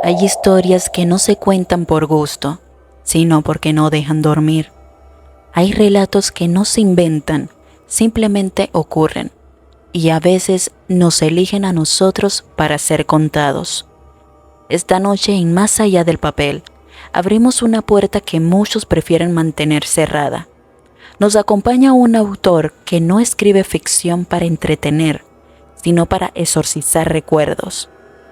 Hay historias que no se cuentan por gusto, sino porque no dejan dormir. Hay relatos que no se inventan, simplemente ocurren, y a veces nos eligen a nosotros para ser contados. Esta noche en Más allá del papel, abrimos una puerta que muchos prefieren mantener cerrada. Nos acompaña un autor que no escribe ficción para entretener, sino para exorcizar recuerdos.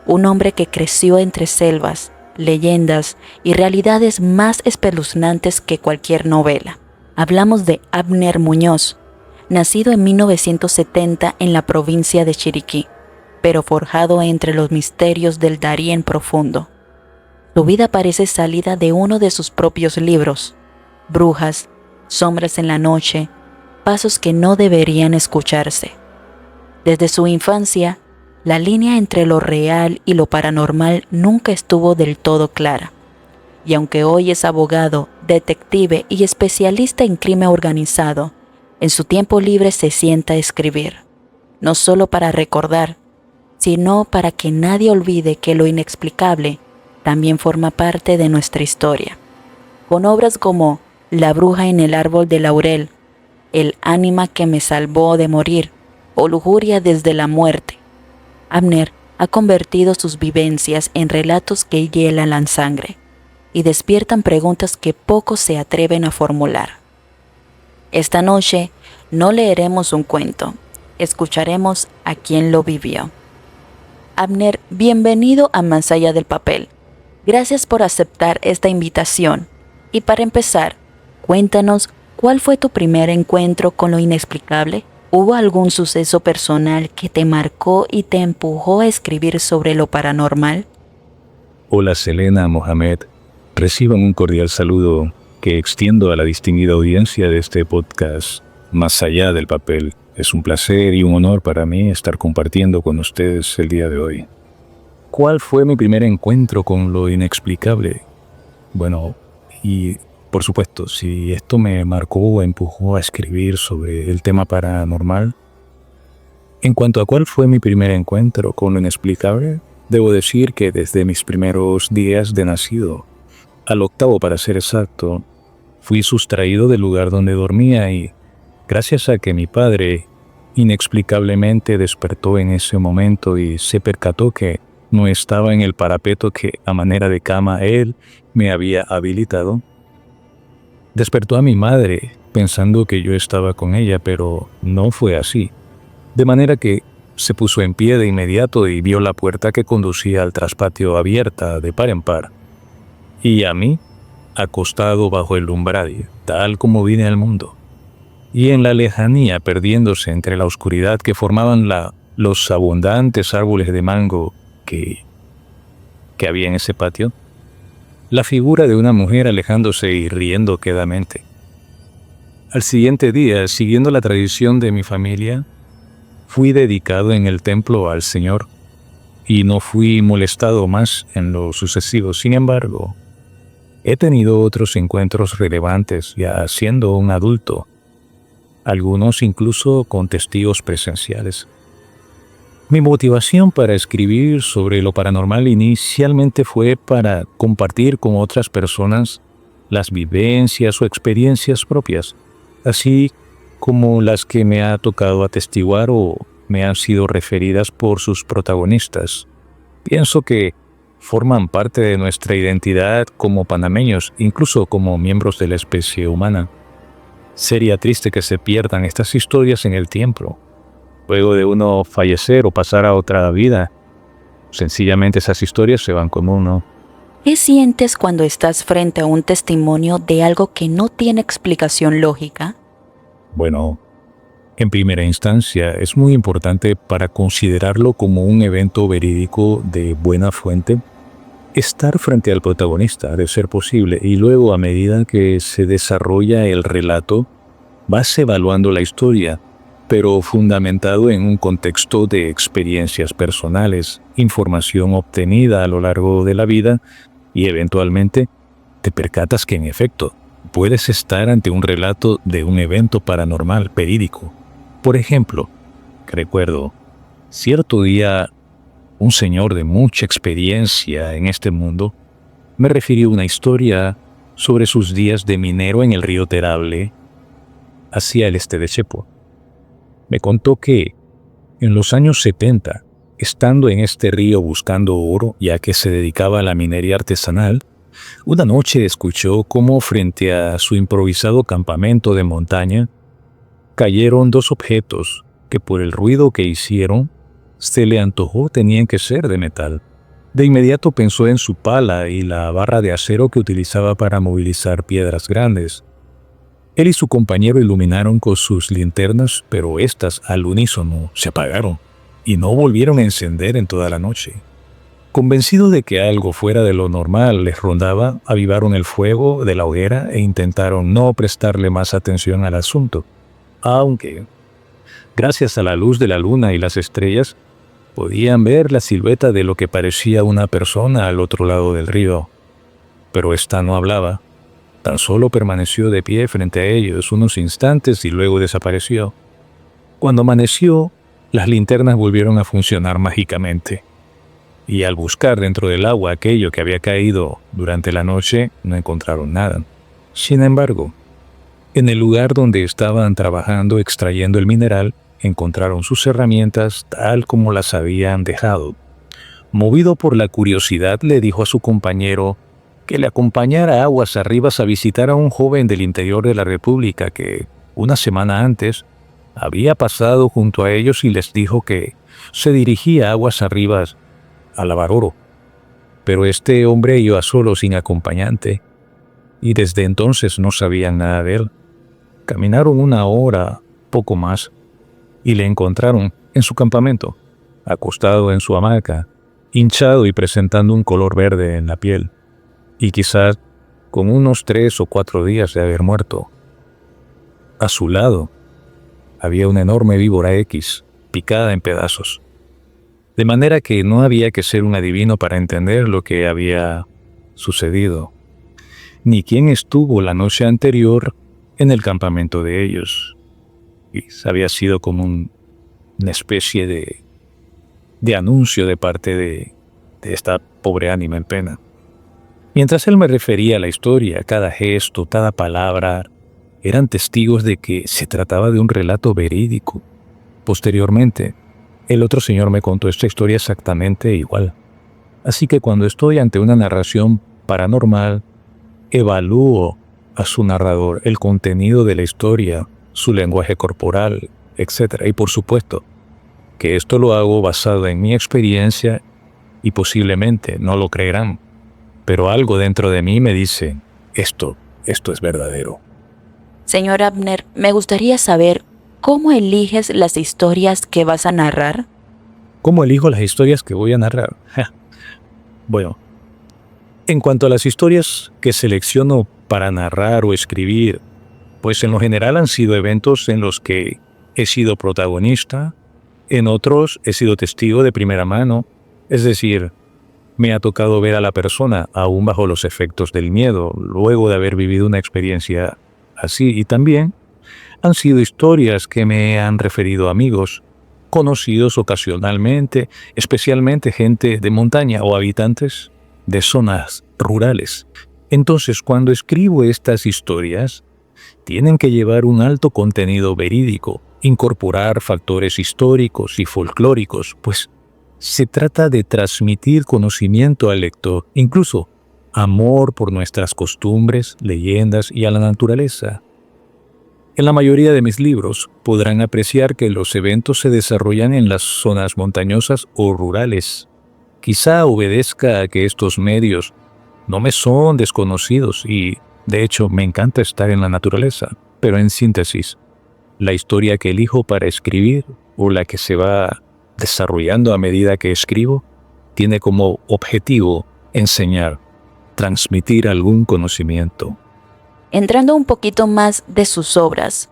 Un hombre que creció entre selvas, leyendas y realidades más espeluznantes que cualquier novela. Hablamos de Abner Muñoz, nacido en 1970 en la provincia de Chiriquí, pero forjado entre los misterios del Darién profundo. Su vida parece salida de uno de sus propios libros: Brujas, Sombras en la noche, pasos que no deberían escucharse. Desde su infancia, la línea entre lo real y lo paranormal nunca estuvo del todo clara. Y aunque hoy es abogado, detective y especialista en crimen organizado, en su tiempo libre se sienta a escribir, no solo para recordar, sino para que nadie olvide que lo inexplicable también forma parte de nuestra historia. Con obras como La bruja en el árbol de laurel, El ánima que me salvó de morir o Lujuria desde la muerte, Abner ha convertido sus vivencias en relatos que hielan la sangre y despiertan preguntas que pocos se atreven a formular. Esta noche no leeremos un cuento, escucharemos a quien lo vivió. Abner, bienvenido a Más allá del papel. Gracias por aceptar esta invitación. Y para empezar, cuéntanos, ¿cuál fue tu primer encuentro con lo inexplicable? ¿Hubo algún suceso personal que te marcó y te empujó a escribir sobre lo paranormal? Hola Selena, Mohamed. Reciban un cordial saludo que extiendo a la distinguida audiencia de este podcast Más allá del papel. Es un placer y un honor para mí estar compartiendo con ustedes el día de hoy. ¿Cuál fue mi primer encuentro con lo inexplicable? Bueno, y por supuesto, si esto me marcó o empujó a escribir sobre el tema paranormal. En cuanto a cuál fue mi primer encuentro con lo inexplicable, debo decir que desde mis primeros días de nacido, al octavo para ser exacto, fui sustraído del lugar donde dormía y, gracias a que mi padre inexplicablemente despertó en ese momento y se percató que no estaba en el parapeto que a manera de cama él me había habilitado, despertó a mi madre pensando que yo estaba con ella, pero no fue así. De manera que se puso en pie de inmediato y vio la puerta que conducía al traspatio abierta de par en par. Y a mí, acostado bajo el umbral, tal como vine al mundo. Y en la lejanía, perdiéndose entre la oscuridad que formaban los abundantes árboles de mango que había en ese patio, la figura de una mujer alejándose y riendo quedamente. Al siguiente día, siguiendo la tradición de mi familia, fui dedicado en el templo al Señor y no fui molestado más en lo sucesivo. Sin embargo, he tenido otros encuentros relevantes ya siendo un adulto, algunos incluso con testigos presenciales. Mi motivación para escribir sobre lo paranormal inicialmente fue para compartir con otras personas las vivencias o experiencias propias, así como las que me ha tocado atestiguar o me han sido referidas por sus protagonistas. Pienso que forman parte de nuestra identidad como panameños, incluso como miembros de la especie humana. Sería triste que se pierdan estas historias en el tiempo. Luego de uno fallecer o pasar a otra vida, sencillamente esas historias se van con uno. ¿Qué sientes cuando estás frente a un testimonio de algo que no tiene explicación lógica? Bueno, en primera instancia es muy importante para considerarlo como un evento verídico de buena fuente, estar frente al protagonista, de ser posible, y luego a medida que se desarrolla el relato, vas evaluando la historia, pero fundamentado en un contexto de experiencias personales, información obtenida a lo largo de la vida y eventualmente te percatas que en efecto puedes estar ante un relato de un evento paranormal verídico. Por ejemplo, recuerdo, cierto día un señor de mucha experiencia en este mundo, me refirió una historia sobre sus días de minero en el río Terable, hacia el este de Chepo. Me contó que en los años 70, estando en este río buscando oro, ya que se dedicaba a la minería artesanal, una noche escuchó cómo frente a su improvisado campamento de montaña cayeron dos objetos que por el ruido que hicieron se le antojó tenían que ser de metal. De inmediato pensó en su pala y la barra de acero que utilizaba para movilizar piedras grandes. Él y su compañero iluminaron con sus linternas, pero éstas al unísono se apagaron y no volvieron a encender en toda la noche. Convencidos de que algo fuera de lo normal les rondaba, avivaron el fuego de la hoguera e intentaron no prestarle más atención al asunto, aunque, gracias a la luz de la luna y las estrellas, podían ver la silueta de lo que parecía una persona al otro lado del río. Pero ésta no hablaba, tan solo permaneció de pie frente a ellos unos instantes y luego desapareció. Cuando amaneció, las linternas volvieron a funcionar mágicamente, y al buscar dentro del agua aquello que había caído durante la noche, no encontraron nada. Sin embargo, en el lugar donde estaban trabajando extrayendo el mineral, encontraron sus herramientas tal como las habían dejado. Movido por la curiosidad, le dijo a su compañero que le acompañara aguas arriba a visitar a un joven del interior de la República que, una semana antes, había pasado junto a ellos y les dijo que se dirigía aguas arriba a lavar oro. Pero este hombre iba solo sin acompañante, y desde entonces no sabían nada de él. Caminaron una hora, poco más, y le encontraron en su campamento, acostado en su hamaca, hinchado y presentando un color verde en la piel, y quizás con unos 3 o 4 días de haber muerto. A su lado había una enorme víbora X, picada en pedazos, de manera que no había que ser un adivino para entender lo que había sucedido, ni quién estuvo la noche anterior en el campamento de ellos. Y había sido como una especie de anuncio de parte de esta pobre ánima en pena. Mientras él me refería a la historia, cada gesto, cada palabra, eran testigos de que se trataba de un relato verídico. Posteriormente, el otro señor me contó esta historia exactamente igual. Así que cuando estoy ante una narración paranormal, evalúo a su narrador, el contenido de la historia, su lenguaje corporal, etc. Y por supuesto, que esto lo hago basado en mi experiencia y posiblemente no lo creerán, pero algo dentro de mí me dice, esto es verdadero. Señor Abner, me gustaría saber cómo eliges las historias que vas a narrar. ¿Cómo elijo las historias que voy a narrar? Bueno, en cuanto a las historias que selecciono para narrar o escribir, pues en lo general han sido eventos en los que he sido protagonista, en otros he sido testigo de primera mano, es decir, me ha tocado ver a la persona aún bajo los efectos del miedo, luego de haber vivido una experiencia así, y también han sido historias que me han referido amigos, conocidos ocasionalmente, especialmente gente de montaña o habitantes de zonas rurales. Entonces, cuando escribo estas historias, tienen que llevar un alto contenido verídico, incorporar factores históricos y folclóricos, pues se trata de transmitir conocimiento al lector, incluso amor por nuestras costumbres, leyendas y a la naturaleza. En la mayoría de mis libros podrán apreciar que los eventos se desarrollan en las zonas montañosas o rurales. Quizá obedezca a que estos medios no me son desconocidos y, de hecho, me encanta estar en la naturaleza. Pero en síntesis, la historia que elijo para escribir o la que se va desarrollando a medida que escribo tiene como objetivo enseñar, transmitir algún conocimiento. Entrando un poquito más de sus obras,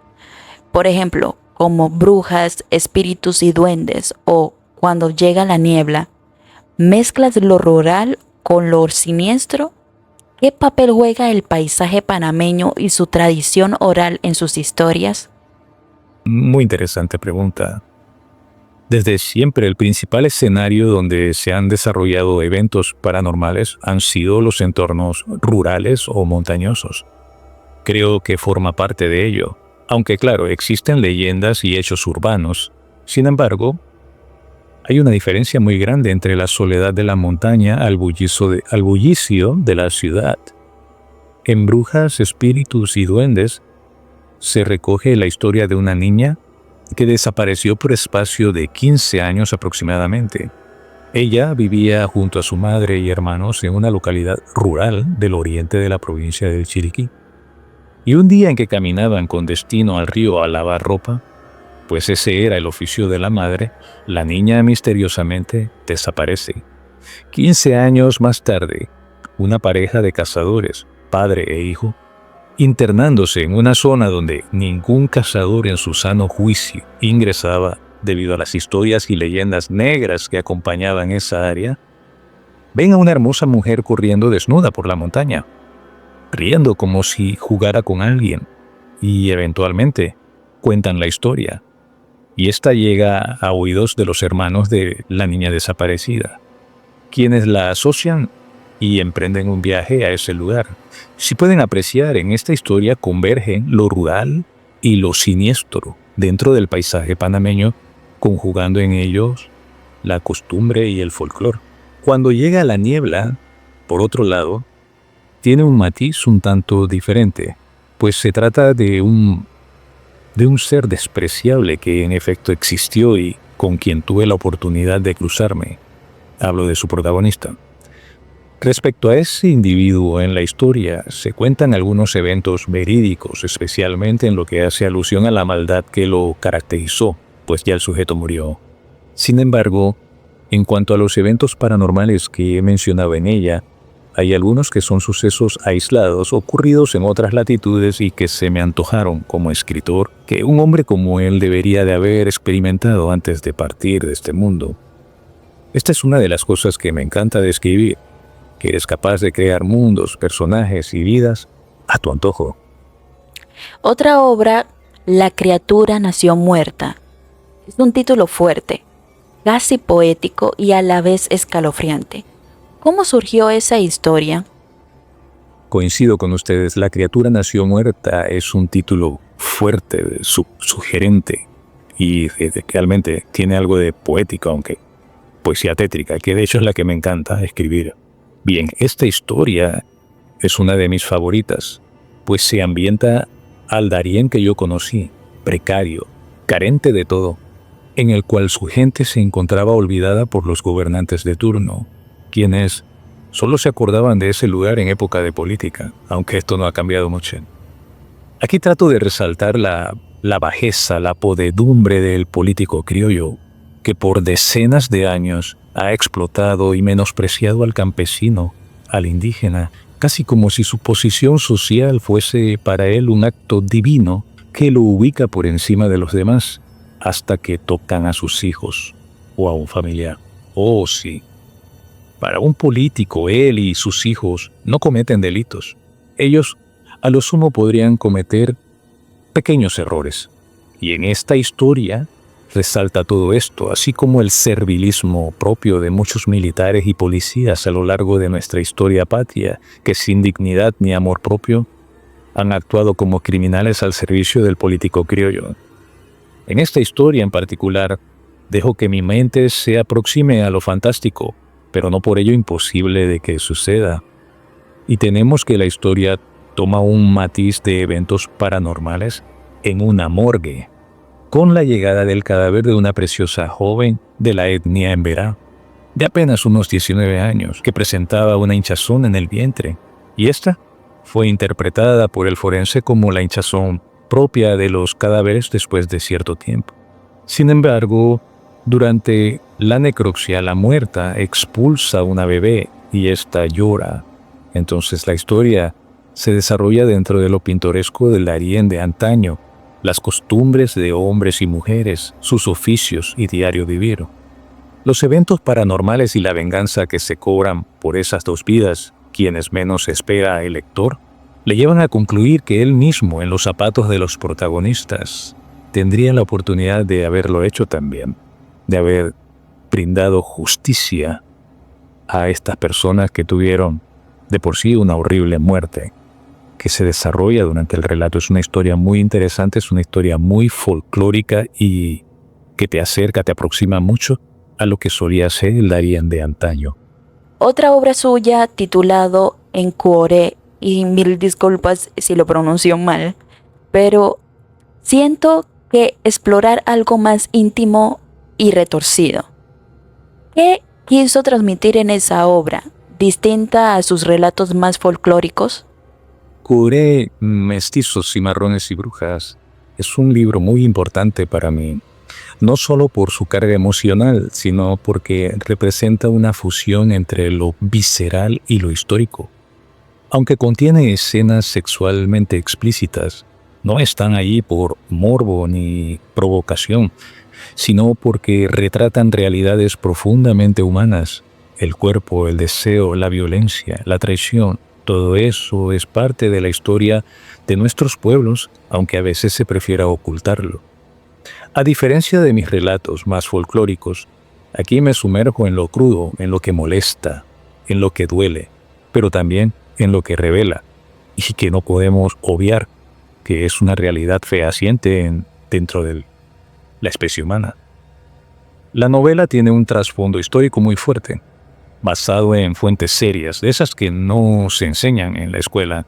por ejemplo, como Brujas, Espíritus y Duendes o Cuando llega la niebla, ¿mezclas lo rural con lo siniestro? ¿Qué papel juega el paisaje panameño y su tradición oral en sus historias? Muy interesante pregunta. Desde siempre el principal escenario donde se han desarrollado eventos paranormales han sido los entornos rurales o montañosos. Creo que forma parte de ello, aunque claro, existen leyendas y hechos urbanos. Sin embargo, hay una diferencia muy grande entre la soledad de la montaña al bullicio de la ciudad. En Brujas, Espíritus y Duendes se recoge la historia de una niña que desapareció por espacio de 15 años aproximadamente. Ella vivía junto a su madre y hermanos en una localidad rural del oriente de la provincia del Chiriquí. Y un día en que caminaban con destino al río a lavar ropa, pues ese era el oficio de la madre, la niña misteriosamente desaparece. 15 años más tarde, una pareja de cazadores, padre e hijo, internándose en una zona donde ningún cazador en su sano juicio ingresaba debido a las historias y leyendas negras que acompañaban esa área, ven a una hermosa mujer corriendo desnuda por la montaña, riendo como si jugara con alguien, y eventualmente cuentan la historia, y esta llega a oídos de los hermanos de la niña desaparecida, quienes la asocian y emprenden un viaje a ese lugar. Si pueden apreciar, en esta historia convergen lo rural y lo siniestro dentro del paisaje panameño, conjugando en ellos la costumbre y el folclore. Cuando llega la niebla, por otro lado, tiene un matiz un tanto diferente, pues se trata de un ser despreciable que en efecto existió y con quien tuve la oportunidad de cruzarme. Hablo de su protagonista. Respecto a ese individuo en la historia, se cuentan algunos eventos verídicos, especialmente en lo que hace alusión a la maldad que lo caracterizó, pues ya el sujeto murió. Sin embargo, en cuanto a los eventos paranormales que he mencionado en ella, hay algunos que son sucesos aislados ocurridos en otras latitudes y que se me antojaron como escritor que un hombre como él debería de haber experimentado antes de partir de este mundo. Esta es una de las cosas que me encanta de escribir, que eres capaz de crear mundos, personajes y vidas a tu antojo. Otra obra, La criatura nació muerta. Es un título fuerte, casi poético y a la vez escalofriante. ¿Cómo surgió esa historia? Coincido con ustedes, La criatura nació muerta es un título fuerte, sugerente y realmente tiene algo de poético, aunque poesía tétrica, que de hecho es la que me encanta escribir. Bien, esta historia es una de mis favoritas, pues se ambienta al Darién que yo conocí, precario, carente de todo, en el cual su gente se encontraba olvidada por los gobernantes de turno, quienes solo se acordaban de ese lugar en época de política, aunque esto no ha cambiado mucho. Aquí trato de resaltar la bajeza, la podedumbre del político criollo, que por decenas de años ha explotado y menospreciado al campesino, al indígena, casi como si su posición social fuese para él un acto divino que lo ubica por encima de los demás, hasta que tocan a sus hijos o a un familiar. Oh, sí. Para un político, él y sus hijos no cometen delitos. Ellos, a lo sumo, podrían cometer pequeños errores. Y en esta historia resalta todo esto, así como el servilismo propio de muchos militares y policías a lo largo de nuestra historia patria, que sin dignidad ni amor propio han actuado como criminales al servicio del político criollo. En esta historia en particular, dejo que mi mente se aproxime a lo fantástico, pero no por ello imposible de que suceda. Y tenemos que la historia toma un matiz de eventos paranormales en una morgue, con la llegada del cadáver de una preciosa joven de la etnia emberá, de apenas unos 19 años, que presentaba una hinchazón en el vientre, y esta fue interpretada por el forense como la hinchazón propia de los cadáveres después de cierto tiempo. Sin embargo, durante la necropsia, la muerta expulsa a una bebé y ésta llora. Entonces la historia se desarrolla dentro de lo pintoresco del Darién de antaño, las costumbres de hombres y mujeres, sus oficios y diario vivir. Los eventos paranormales y la venganza que se cobran por esas dos vidas, quienes menos espera el lector, le llevan a concluir que él mismo, en los zapatos de los protagonistas, tendría la oportunidad de haberlo hecho también. de haber brindado justicia a estas personas que tuvieron de por sí una horrible muerte que se desarrolla durante el relato. Es una historia muy interesante, es una historia muy folclórica y que te acerca, te aproxima mucho a lo que solía ser el Darien de antaño. Otra obra suya titulado En Cuore, y mil disculpas si lo pronuncio mal, pero siento que explorar algo más íntimo y retorcido. ¿Qué quiso transmitir en esa obra, distinta a sus relatos más folclóricos? Cuore, Mestizos, Cimarrones y Brujas es un libro muy importante para mí, no solo por su carga emocional, sino porque representa una fusión entre lo visceral y lo histórico. Aunque contiene escenas sexualmente explícitas, no están ahí por morbo ni provocación, sino porque retratan realidades profundamente humanas. El cuerpo, el deseo, la violencia, la traición, todo eso es parte de la historia de nuestros pueblos, aunque a veces se prefiera ocultarlo. A diferencia de mis relatos más folclóricos, aquí me sumerjo en lo crudo, en lo que molesta, en lo que duele, pero también en lo que revela y que no podemos obviar, que es una realidad fehaciente dentro de la especie humana. La novela tiene un trasfondo histórico muy fuerte, basado en fuentes serias, de esas que no se enseñan en la escuela.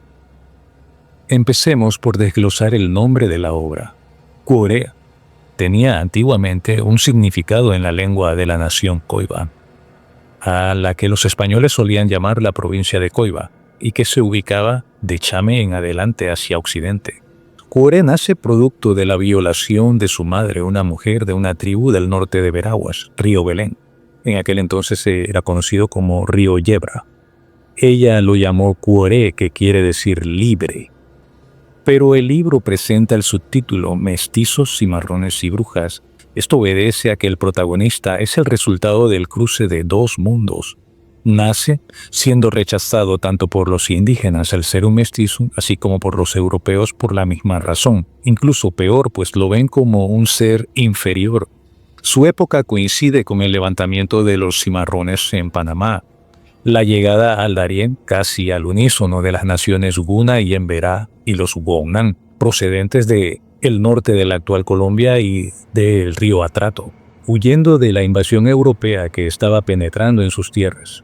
Empecemos por desglosar el nombre de la obra. Cuore tenía antiguamente un significado en la lengua de la nación Coiba, a la que los españoles solían llamar la provincia de Coiba, y que se ubicaba de Chame en adelante hacia occidente. Cuore nace producto de la violación de su madre, una mujer de una tribu del norte de Veraguas, río Belén. En aquel entonces era conocido como río Yebra. Ella lo llamó Cuore, que quiere decir libre. Pero el libro presenta el subtítulo Mestizos, Cimarrones y Brujas. Esto obedece a que el protagonista es el resultado del cruce de dos mundos. Nace siendo rechazado tanto por los indígenas al ser un mestizo, así como por los europeos por la misma razón. Incluso peor, pues lo ven como un ser inferior. Su época coincide con el levantamiento de los cimarrones en Panamá, la llegada al Darién casi al unísono de las naciones Guna y Emberá y los Guaunán, procedentes del norte de la actual Colombia y del río Atrato, huyendo de la invasión europea que estaba penetrando en sus tierras.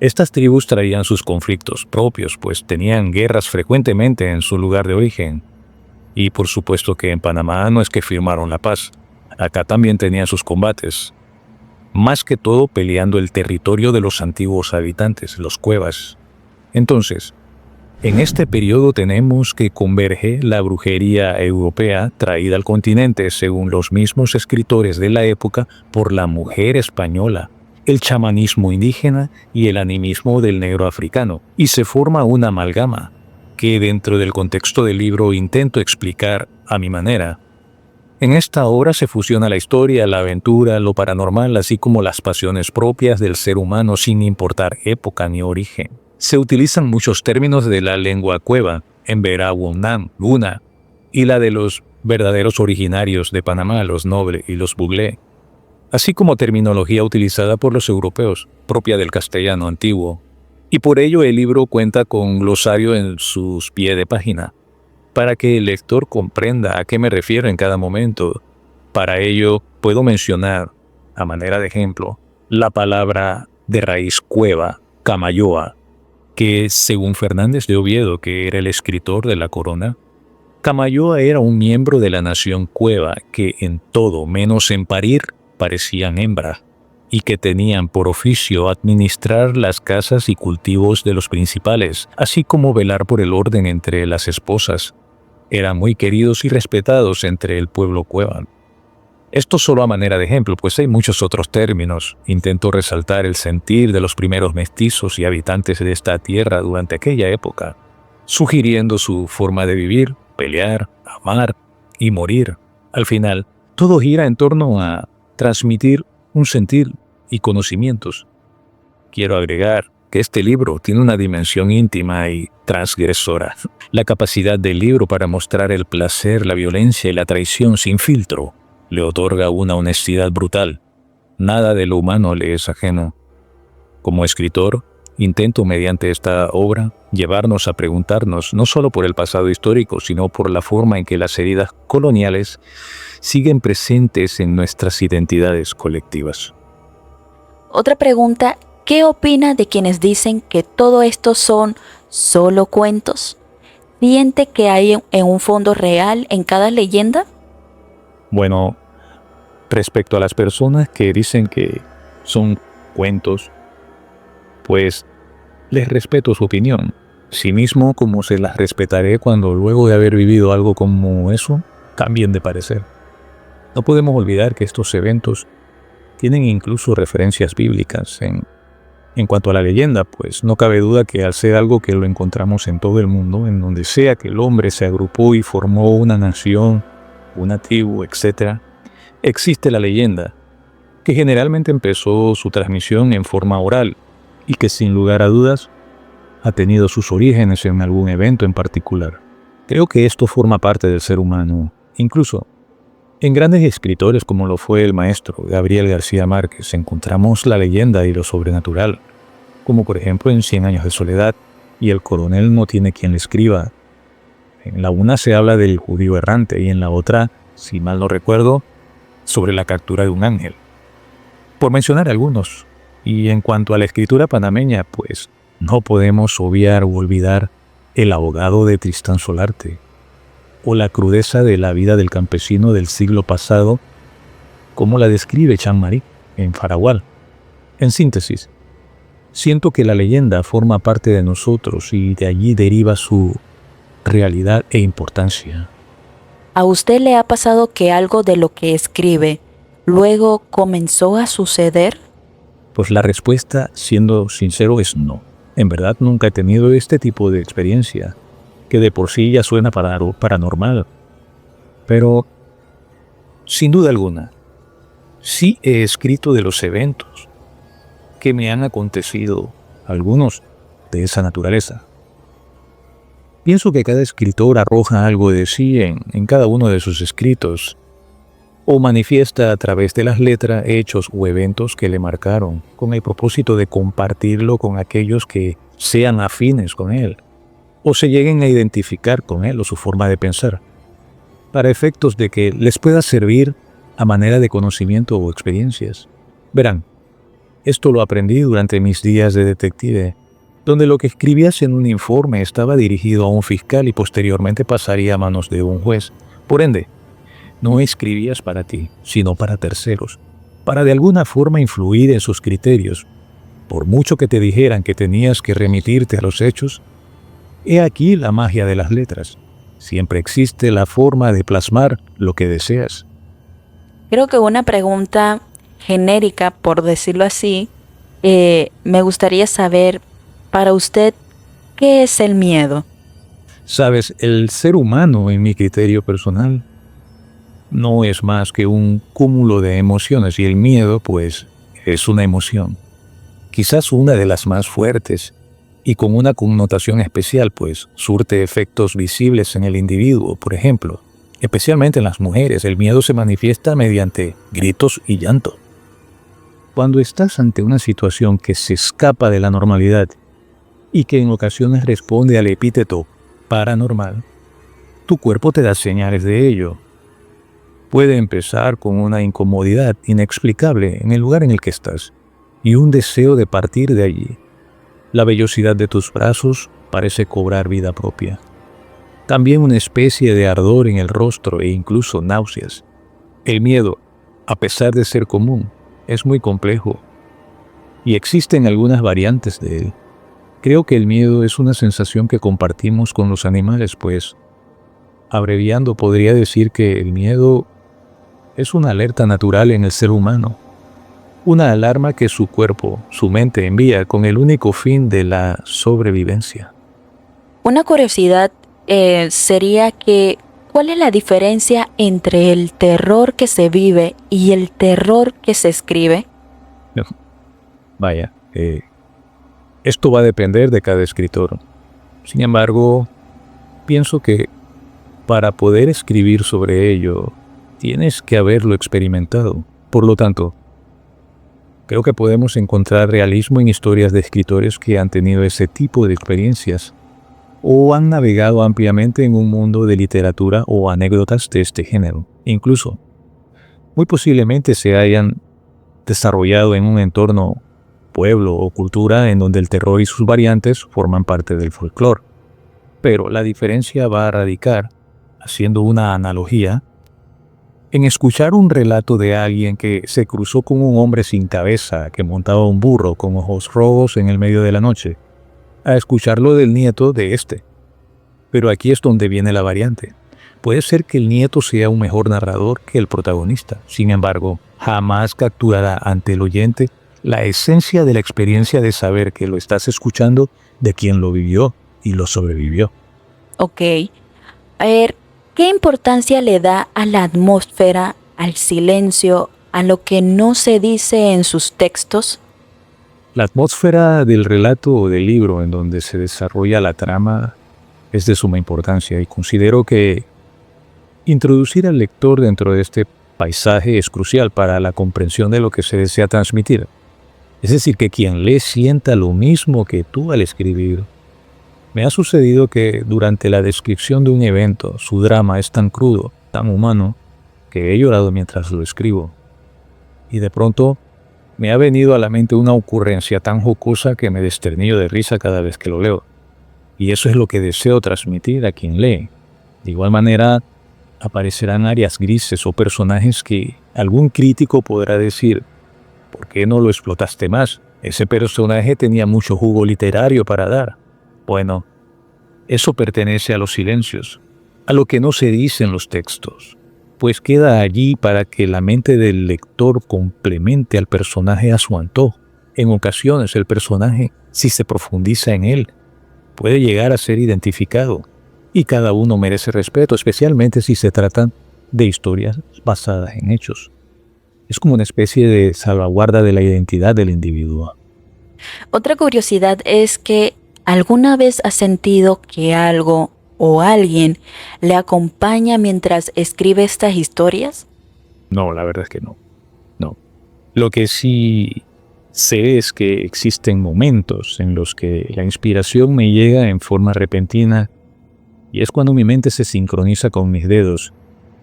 Estas tribus traían sus conflictos propios, pues tenían guerras frecuentemente en su lugar de origen. Y por supuesto que en Panamá no es que firmaron la paz, acá también tenían sus combates. Más que todo peleando el territorio de los antiguos habitantes, los cuevas. Entonces, en este periodo tenemos que converge la brujería europea traída al continente, según los mismos escritores de la época, por la mujer española, el chamanismo indígena y el animismo del negro africano, y se forma una amalgama que dentro del contexto del libro intento explicar a mi manera. En esta obra se fusiona la historia, la aventura, lo paranormal, así como las pasiones propias del ser humano sin importar época ni origen. Se utilizan muchos términos de la lengua cueva, Emberá, Guaunán, Guna, y la de los verdaderos originarios de Panamá, los Noble y los Buglé, así como terminología utilizada por los europeos, propia del castellano antiguo. Y por ello el libro cuenta con glosario en sus pies de página, para que el lector comprenda a qué me refiero en cada momento. Para ello puedo mencionar, a manera de ejemplo, la palabra de raíz cueva, Camayoa, que según Fernández de Oviedo, que era el escritor de La Corona, Camayoa era un miembro de la nación cueva que en todo menos en parir parecían hembra, y que tenían por oficio administrar las casas y cultivos de los principales, así como velar por el orden entre las esposas. Eran muy queridos y respetados entre el pueblo cueva. Esto solo a manera de ejemplo, pues hay muchos otros términos. Intento resaltar el sentir de los primeros mestizos y habitantes de esta tierra durante aquella época, sugiriendo su forma de vivir, pelear, amar y morir. Al final, todo gira en torno a transmitir un sentir y conocimientos. Quiero agregar que este libro tiene una dimensión íntima y transgresora. La capacidad del libro para mostrar el placer, la violencia y la traición sin filtro le otorga una honestidad brutal. Nada de lo humano le es ajeno. Como escritor, intento mediante esta obra llevarnos a preguntarnos no solo por el pasado histórico, sino por la forma en que las heridas coloniales siguen presentes en nuestras identidades colectivas. Otra pregunta, ¿qué opina de quienes dicen que todo esto son solo cuentos? ¿Siente que hay en un fondo real en cada leyenda? Bueno, respecto a las personas que dicen que son cuentos, pues les respeto su opinión. Sí mismo como se las respetaré cuando luego de haber vivido algo como eso, cambien de parecer. No podemos olvidar que estos eventos tienen incluso referencias bíblicas. En cuanto a la leyenda, pues no cabe duda que al ser algo que lo encontramos en todo el mundo, en donde sea que el hombre se agrupó y formó una nación, una tribu, etc., existe la leyenda, que generalmente empezó su transmisión en forma oral y que sin lugar a dudas ha tenido sus orígenes en algún evento en particular. Creo que esto forma parte del ser humano, incluso en grandes escritores como lo fue el maestro Gabriel García Márquez encontramos la leyenda y lo sobrenatural, como por ejemplo en 100 años de soledad y el coronel no tiene quien le escriba. En la una se habla del judío errante y en la otra, si mal no recuerdo, sobre la captura de un ángel. Por mencionar algunos. Y en cuanto a la escritura panameña, pues no podemos obviar o olvidar El abogado de Tristán Solarte, o la crudeza de la vida del campesino del siglo pasado, como la describe Champmarrí en Faragual. En síntesis, siento que la leyenda forma parte de nosotros y de allí deriva su realidad e importancia. ¿A usted le ha pasado que algo de lo que escribe luego comenzó a suceder? Pues la respuesta, siendo sincero, es no. En verdad nunca he tenido este tipo de experiencia, que de por sí ya suena paranormal. Pero, sin duda alguna, sí he escrito de los eventos que me han acontecido, algunos de esa naturaleza. Pienso que cada escritor arroja algo de sí en cada uno de sus escritos, o manifiesta a través de las letras hechos o eventos que le marcaron, con el propósito de compartirlo con aquellos que sean afines con él, o se lleguen a identificar con él o su forma de pensar, para efectos de que les pueda servir a manera de conocimiento o experiencias. Verán, esto lo aprendí durante mis días de detective, donde lo que escribías en un informe estaba dirigido a un fiscal y posteriormente pasaría a manos de un juez. Por ende, no escribías para ti, sino para terceros, para de alguna forma influir en sus criterios. Por mucho que te dijeran que tenías que remitirte a los hechos, he aquí la magia de las letras. Siempre existe la forma de plasmar lo que deseas. Creo que una pregunta genérica, por decirlo así, me gustaría saber, para usted, ¿qué es el miedo? Sabes, el ser humano, en mi criterio personal, no es más que un cúmulo de emociones y el miedo, pues, es una emoción. Quizás una de las más fuertes y con una connotación especial, pues, surte efectos visibles en el individuo. Por ejemplo, especialmente en las mujeres, el miedo se manifiesta mediante gritos y llanto. Cuando estás ante una situación que se escapa de la normalidad y que en ocasiones responde al epíteto paranormal, tu cuerpo te da señales de ello. Puede empezar con una incomodidad inexplicable en el lugar en el que estás y un deseo de partir de allí. La vellosidad de tus brazos parece cobrar vida propia. También una especie de ardor en el rostro e incluso náuseas. El miedo, a pesar de ser común, es muy complejo y existen algunas variantes de él. Creo que el miedo es una sensación que compartimos con los animales, pues, abreviando, podría decir que el miedo es una alerta natural en el ser humano, una alarma que su cuerpo, su mente envía con el único fin de la sobrevivencia. Una curiosidad sería que, ¿cuál es la diferencia entre el terror que se vive y el terror que se escribe? Vaya, esto va a depender de cada escritor. Sin embargo, pienso que para poder escribir sobre ello, tienes que haberlo experimentado. Por lo tanto, creo que podemos encontrar realismo en historias de escritores que han tenido ese tipo de experiencias o han navegado ampliamente en un mundo de literatura o anécdotas de este género. Incluso, muy posiblemente se hayan desarrollado en un entorno, pueblo o cultura en donde el terror y sus variantes forman parte del folclore. Pero la diferencia va a radicar, haciendo una analogía, en escuchar un relato de alguien que se cruzó con un hombre sin cabeza que montaba un burro con ojos rojos en el medio de la noche, a escucharlo del nieto de este. Pero aquí es donde viene la variante. Puede ser que el nieto sea un mejor narrador que el protagonista. Sin embargo, jamás capturará ante el oyente la esencia de la experiencia de saber que lo estás escuchando de quien lo vivió y lo sobrevivió. Ok. A ver, ¿qué importancia le da a la atmósfera, al silencio, a lo que no se dice en sus textos? La atmósfera del relato o del libro en donde se desarrolla la trama es de suma importancia y considero que introducir al lector dentro de este paisaje es crucial para la comprensión de lo que se desea transmitir. Es decir, que quien lee sienta lo mismo que tú al escribir. Me ha sucedido que durante la descripción de un evento, su drama es tan crudo, tan humano, que he llorado mientras lo escribo. Y de pronto me ha venido a la mente una ocurrencia tan jocosa que me desternillo de risa cada vez que lo leo. Y eso es lo que deseo transmitir a quien lee. De igual manera, aparecerán áreas grises o personajes que algún crítico podrá decir, ¿por qué no lo explotaste más? Ese personaje tenía mucho jugo literario para dar. Bueno, eso pertenece a los silencios, a lo que no se dice en los textos, pues queda allí para que la mente del lector complemente al personaje a su antojo. En ocasiones el personaje, si se profundiza en él, puede llegar a ser identificado, y cada uno merece respeto, especialmente si se tratan de historias basadas en hechos. Es como una especie de salvaguarda de la identidad del individuo. Otra curiosidad es que ¿alguna vez has sentido que algo o alguien le acompaña mientras escribe estas historias? No, la verdad es que no. No. Lo que sí sé es que existen momentos en los que la inspiración me llega en forma repentina y es cuando mi mente se sincroniza con mis dedos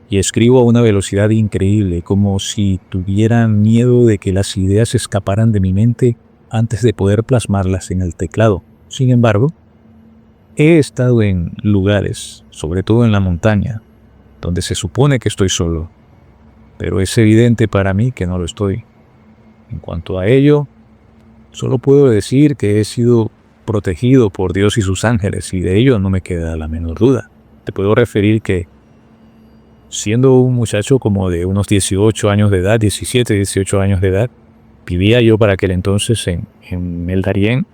y escribo a una velocidad increíble, como si tuviera miedo de que las ideas escaparan de mi mente antes de poder plasmarlas en el teclado. Sin embargo, he estado en lugares, sobre todo en la montaña, donde se supone que estoy solo, pero es evidente para mí que no lo estoy. En cuanto a ello, solo puedo decir que he sido protegido por Dios y sus ángeles, y de ello no me queda la menor duda. Te puedo referir que, siendo un muchacho como de unos 18 años de edad, 17, 18 años de edad, vivía yo para aquel entonces en el Darién,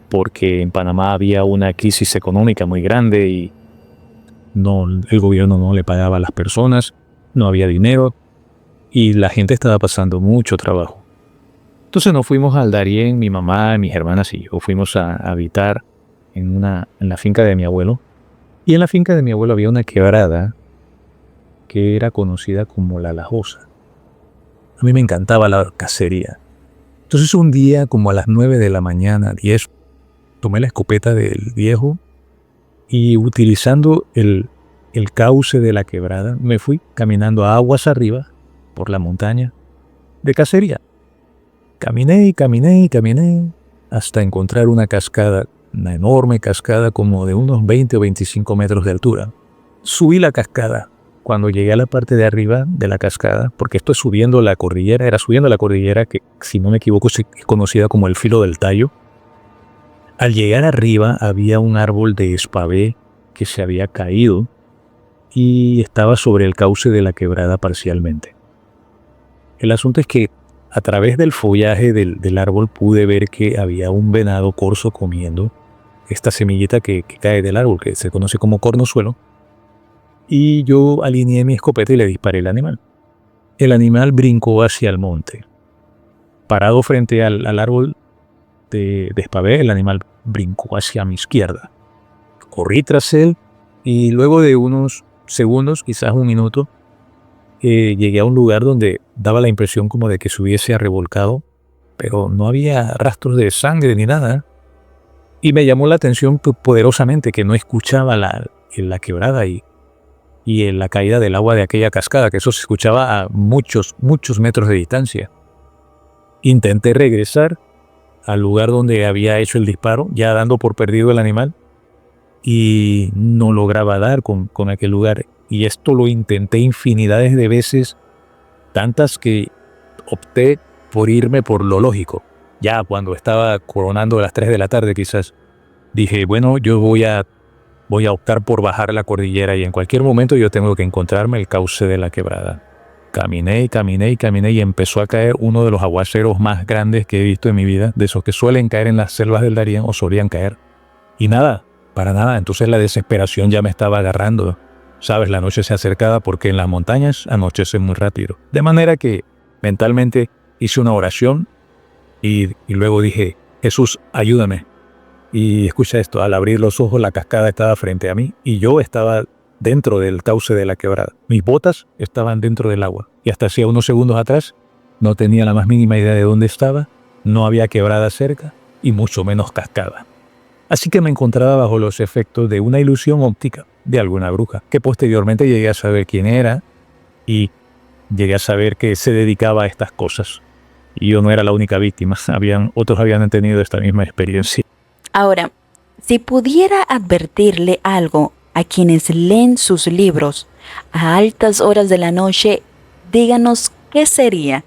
porque en Panamá había una crisis económica muy grande y el gobierno no le pagaba a las personas, no había dinero y la gente estaba pasando mucho trabajo. Entonces nos fuimos al Darién, mi mamá, mis hermanas y yo fuimos a habitar en la finca de mi abuelo. Y en la finca de mi abuelo había una quebrada que era conocida como La Lajosa. A mí me encantaba la cacería. Entonces un día, como a las 9 de la mañana, 10, tomé la escopeta del viejo y utilizando el cauce de la quebrada, me fui caminando a aguas arriba por la montaña de cacería. Caminé y caminé y caminé hasta encontrar una cascada, una enorme cascada como de unos 20 o 25 metros de altura. Subí la cascada. Cuando llegué a la parte de arriba de la cascada, porque esto es subiendo la cordillera, era subiendo la cordillera que, si no me equivoco, es conocida como el Filo del Tallo. Al llegar arriba había un árbol de espavé que se había caído y estaba sobre el cauce de la quebrada parcialmente. El asunto es que a través del follaje del árbol pude ver que había un venado corzo comiendo esta semillita que cae del árbol, que se conoce como cornozuelo. Y yo alineé mi escopeta y le disparé al animal. El animal brincó hacia el monte. Parado frente al árbol de espavé, el animal brincó hacia mi izquierda. Corrí tras él y luego de unos segundos, quizás un minuto, llegué a un lugar donde daba la impresión como de que se hubiese revolcado, pero no había rastros de sangre ni nada. Y me llamó la atención poderosamente que no escuchaba la quebrada y la caída del agua de aquella cascada, que eso se escuchaba a muchos metros de distancia. Intenté regresar al lugar donde había hecho el disparo, ya dando por perdido el animal, y no lograba dar con aquel lugar. Y esto lo intenté infinidades de veces, tantas que opté por irme por lo lógico. Ya cuando estaba coronando las 3 de la tarde quizás, dije, bueno, yo voy a optar por bajar la cordillera y en cualquier momento yo tengo que encontrarme el cauce de la quebrada. Caminé y empezó a caer uno de los aguaceros más grandes que he visto en mi vida, de esos que suelen caer en las selvas del Darién o solían caer. Y nada, para nada. Entonces la desesperación ya me estaba agarrando. Sabes, la noche se acercaba porque en las montañas anochece muy rápido. De manera que mentalmente hice una oración y luego dije, Jesús, ayúdame. Y escucha esto, al abrir los ojos la cascada estaba frente a mí y yo estaba dentro del cauce de la quebrada. Mis botas estaban dentro del agua y hasta hacía unos segundos atrás no tenía la más mínima idea de dónde estaba, no había quebrada cerca y mucho menos cascada. Así que me encontraba bajo los efectos de una ilusión óptica de alguna bruja, que posteriormente llegué a saber quién era y llegué a saber que se dedicaba a estas cosas. Y yo no era la única víctima, otros habían tenido esta misma experiencia. Ahora, si pudiera advertirle algo a quienes leen sus libros a altas horas de la noche, díganos qué sería.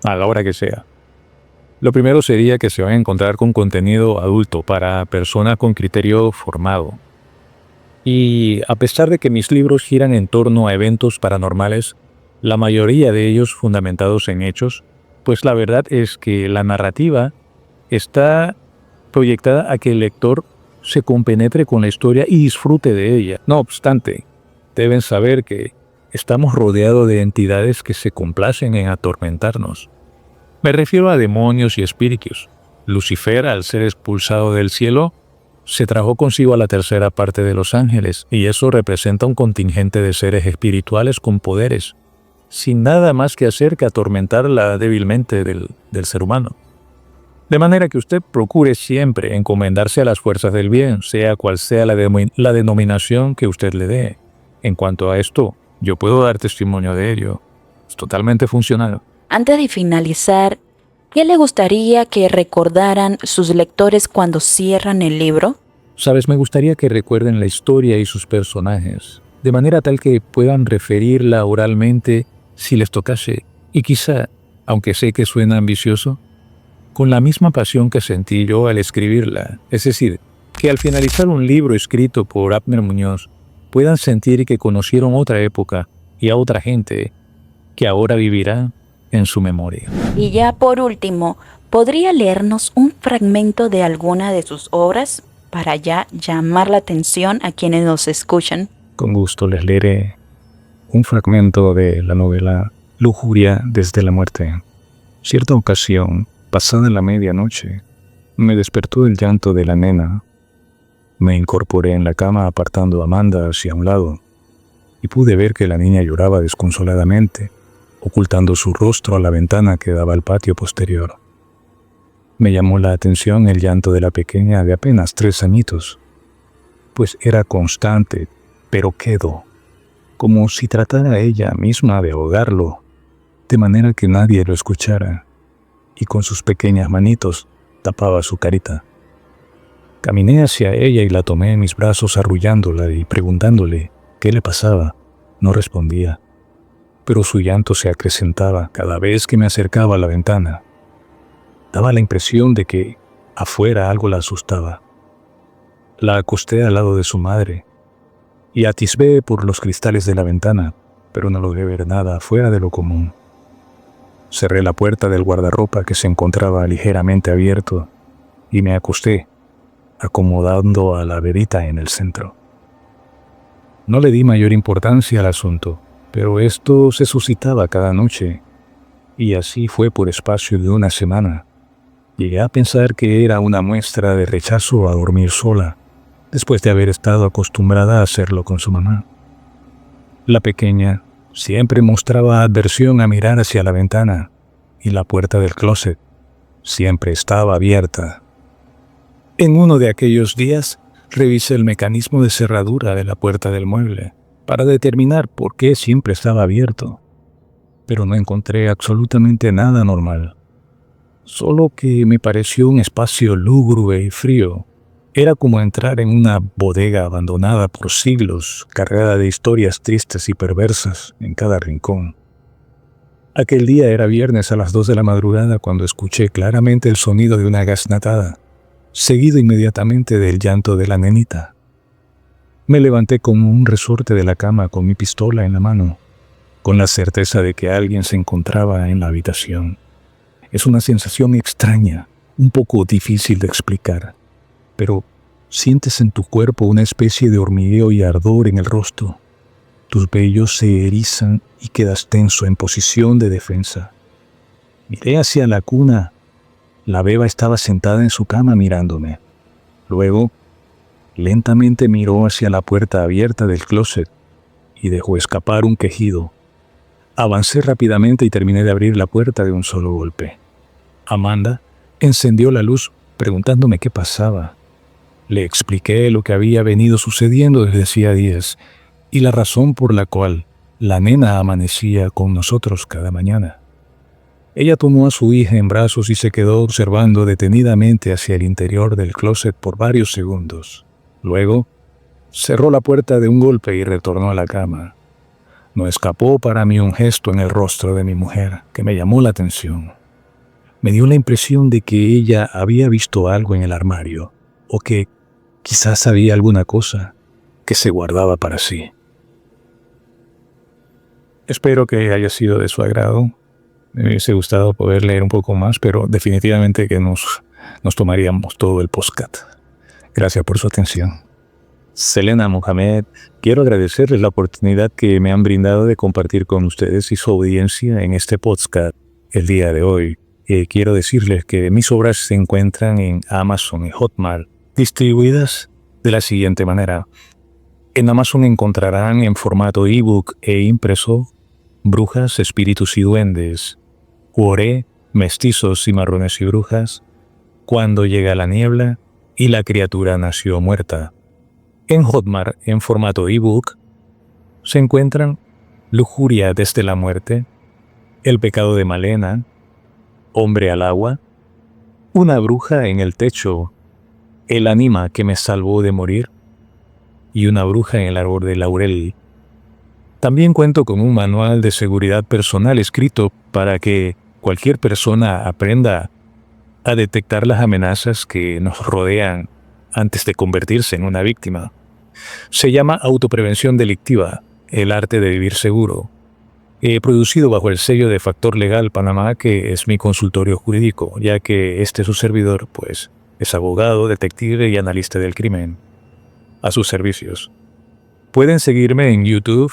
A la hora que sea. Lo primero sería que se van a encontrar con contenido adulto para personas con criterio formado. Y a pesar de que mis libros giran en torno a eventos paranormales, la mayoría de ellos fundamentados en hechos, pues la verdad es que la narrativa está proyectada a que el lector se compenetre con la historia y disfrute de ella. No obstante, deben saber que estamos rodeados de entidades que se complacen en atormentarnos. Me refiero a demonios y espíritus. Lucifer, al ser expulsado del cielo, se trajo consigo a la tercera parte de los ángeles, y eso representa un contingente de seres espirituales con poderes, sin nada más que hacer que atormentarla débilmente del ser humano. De manera que usted procure siempre encomendarse a las fuerzas del bien, sea cual sea la denominación que usted le dé. En cuanto a esto, yo puedo dar testimonio de ello. Es totalmente funcional. Antes de finalizar, ¿qué le gustaría que recordaran sus lectores cuando cierran el libro? Sabes, me gustaría que recuerden la historia y sus personajes, de manera tal que puedan referirla oralmente si les tocase, y quizá, aunque sé que suena ambicioso, con la misma pasión que sentí yo al escribirla. Es decir, que al finalizar un libro escrito por Abner Muñoz, puedan sentir que conocieron otra época y a otra gente que ahora vivirá en su memoria. Y ya por último, ¿podría leernos un fragmento de alguna de sus obras para ya llamar la atención a quienes nos escuchan? Con gusto les leeré un fragmento de la novela Lujuria desde la muerte. Cierta ocasión, pasada la medianoche, me despertó el llanto de la nena. Me incorporé en la cama apartando a Amanda hacia un lado y pude ver que la niña lloraba desconsoladamente, ocultando su rostro a la ventana que daba al patio posterior. Me llamó la atención el llanto de la pequeña de apenas 3 añitos, pues era constante, pero quedo, como si tratara ella misma de ahogarlo, de manera que nadie lo escuchara, y con sus pequeñas manitos tapaba su carita. Caminé hacia ella y la tomé en mis brazos arrullándola y preguntándole qué le pasaba. No respondía, pero su llanto se acrecentaba cada vez que me acercaba a la ventana. Daba la impresión de que afuera algo la asustaba. La acosté al lado de su madre y atisbé por los cristales de la ventana, pero no logré ver nada fuera de lo común. Cerré la puerta del guardarropa que se encontraba ligeramente abierto y me acosté, acomodando a la verita en el centro. No le di mayor importancia al asunto, pero esto se suscitaba cada noche, y así fue por espacio de una semana. Llegué a pensar que era una muestra de rechazo a dormir sola, después de haber estado acostumbrada a hacerlo con su mamá. La pequeña siempre mostraba adversión a mirar hacia la ventana y la puerta del closet siempre estaba abierta. En uno de aquellos días, revisé el mecanismo de cerradura de la puerta del mueble para determinar por qué siempre estaba abierto, pero no encontré absolutamente nada normal. Solo que me pareció un espacio lúgubre y frío. Era como entrar en una bodega abandonada por siglos, cargada de historias tristes y perversas en cada rincón. Aquel día era viernes a las 2 de la madrugada cuando escuché claramente el sonido de una gasnatada, seguido inmediatamente del llanto de la nenita. Me levanté como un resorte de la cama con mi pistola en la mano, con la certeza de que alguien se encontraba en la habitación. Es una sensación extraña, un poco difícil de explicar, pero sientes en tu cuerpo una especie de hormigueo y ardor en el rostro. Tus vellos se erizan y quedas tenso en posición de defensa. Miré hacia la cuna. La beba estaba sentada en su cama mirándome. Luego, lentamente miró hacia la puerta abierta del closet y dejó escapar un quejido. Avancé rápidamente y terminé de abrir la puerta de un solo golpe. Amanda encendió la luz preguntándome qué pasaba. Le expliqué lo que había venido sucediendo desde hacía días y la razón por la cual la nena amanecía con nosotros cada mañana. Ella tomó a su hija en brazos y se quedó observando detenidamente hacia el interior del closet por varios segundos. Luego, cerró la puerta de un golpe y retornó a la cama. No escapó para mí un gesto en el rostro de mi mujer que me llamó la atención. Me dio la impresión de que ella había visto algo en el armario, o que quizás sabía alguna cosa que se guardaba para sí. Espero que haya sido de su agrado. Me hubiese gustado poder leer un poco más, pero definitivamente que nos tomaríamos todo el podcast. Gracias por su atención. Selena Mohamed, quiero agradecerles la oportunidad que me han brindado de compartir con ustedes y su audiencia en este podcast el día de hoy. Quiero decirles que mis obras se encuentran en Amazon y Hotmart, distribuidas de la siguiente manera. En Amazon encontrarán en formato ebook e impreso Brujas, Espíritus y Duendes, Cuoré, Mestizos, Cimarrones y Brujas, Cuando llega la niebla y La criatura nació muerta. En Hotmart, en formato ebook, se encuentran Lujuria desde la muerte, El pecado de Malena, Hombre al agua, Una bruja en el techo, El ánima que me salvó de morir y Una bruja en el árbol de laurel. También cuento con un manual de seguridad personal escrito para que cualquier persona aprenda a detectar las amenazas que nos rodean antes de convertirse en una víctima. Se llama Autoprevención Delictiva, el arte de vivir seguro. Producido bajo el sello de Factor Legal Panamá, que es mi consultorio jurídico, ya que su servidor, pues, es abogado, detective y analista del crimen. A sus servicios. Pueden seguirme en YouTube,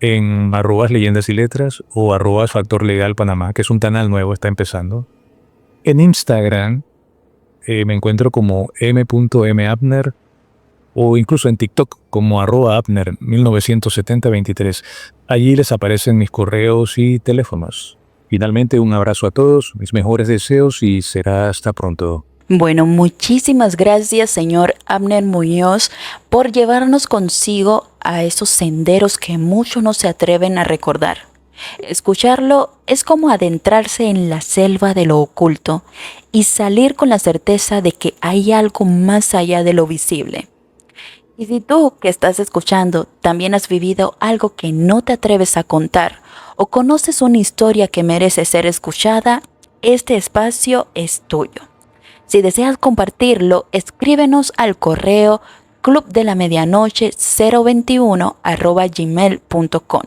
en @leyendas y letras o @Factor Legal Panamá, que es un canal nuevo, está empezando. En Instagram me encuentro como m.mabner o incluso en TikTok como @abner197023. Allí les aparecen mis correos y teléfonos. Finalmente, un abrazo a todos, mis mejores deseos y será hasta pronto. Bueno, muchísimas gracias, señor Abner Muñoz, por llevarnos consigo a esos senderos que muchos no se atreven a recordar. Escucharlo es como adentrarse en la selva de lo oculto y salir con la certeza de que hay algo más allá de lo visible. Y si tú que estás escuchando también has vivido algo que no te atreves a contar o conoces una historia que merece ser escuchada, este espacio es tuyo. Si deseas compartirlo, escríbenos al correo clubdelamedianoche021@gmail.com.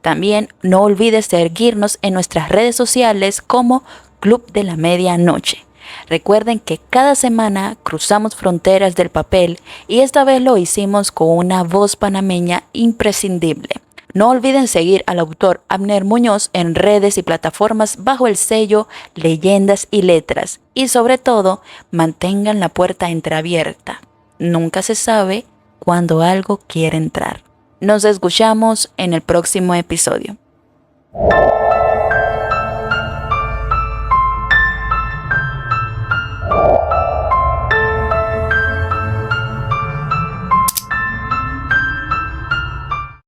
También no olvides seguirnos en nuestras redes sociales como Club de la Medianoche. Recuerden que cada semana cruzamos fronteras del papel y esta vez lo hicimos con una voz panameña imprescindible. No olviden seguir al autor Abner Muñoz en redes y plataformas bajo el sello Leyendas y Letras. Y sobre todo, mantengan la puerta entreabierta. Nunca se sabe cuándo algo quiere entrar. Nos escuchamos en el próximo episodio.